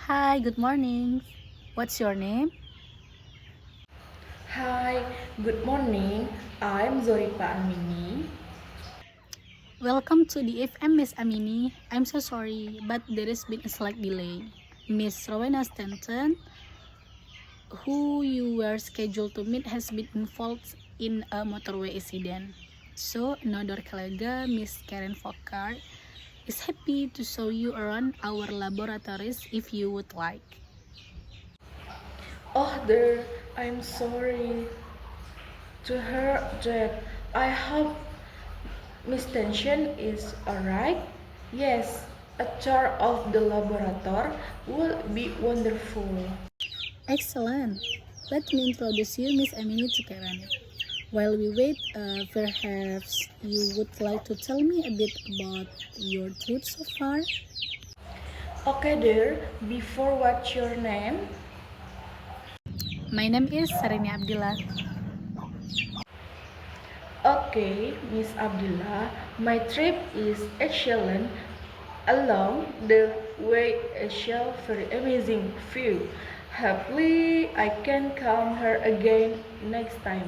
Hi, good morning. What's your name? Hi, good morning. I'm Zoripa Amini. Welcome to the FM, Miss Amini. I'm so sorry, but there has been a slight delay. Miss Rowena Stanton, who you were scheduled to meet, has been involved in a motorway accident. So, another colleague, Miss Karen Fokker, is happy to show you around our laboratories if you would like. Oh, dear, I'm sorry to hear that. I hope Miss Tension is alright. Yes, a tour of the laboratory will be wonderful. Excellent. Let me introduce you, Miss Amini, to Karen. While we wait, perhaps you would like to tell me a bit about your trip so far? Okay, dear, before what's your name? My name is Sarini Abdillah. Okay, Miss Abdullah, my trip is excellent. Along the way, I saw very amazing view. Hopefully, I can come here again next time.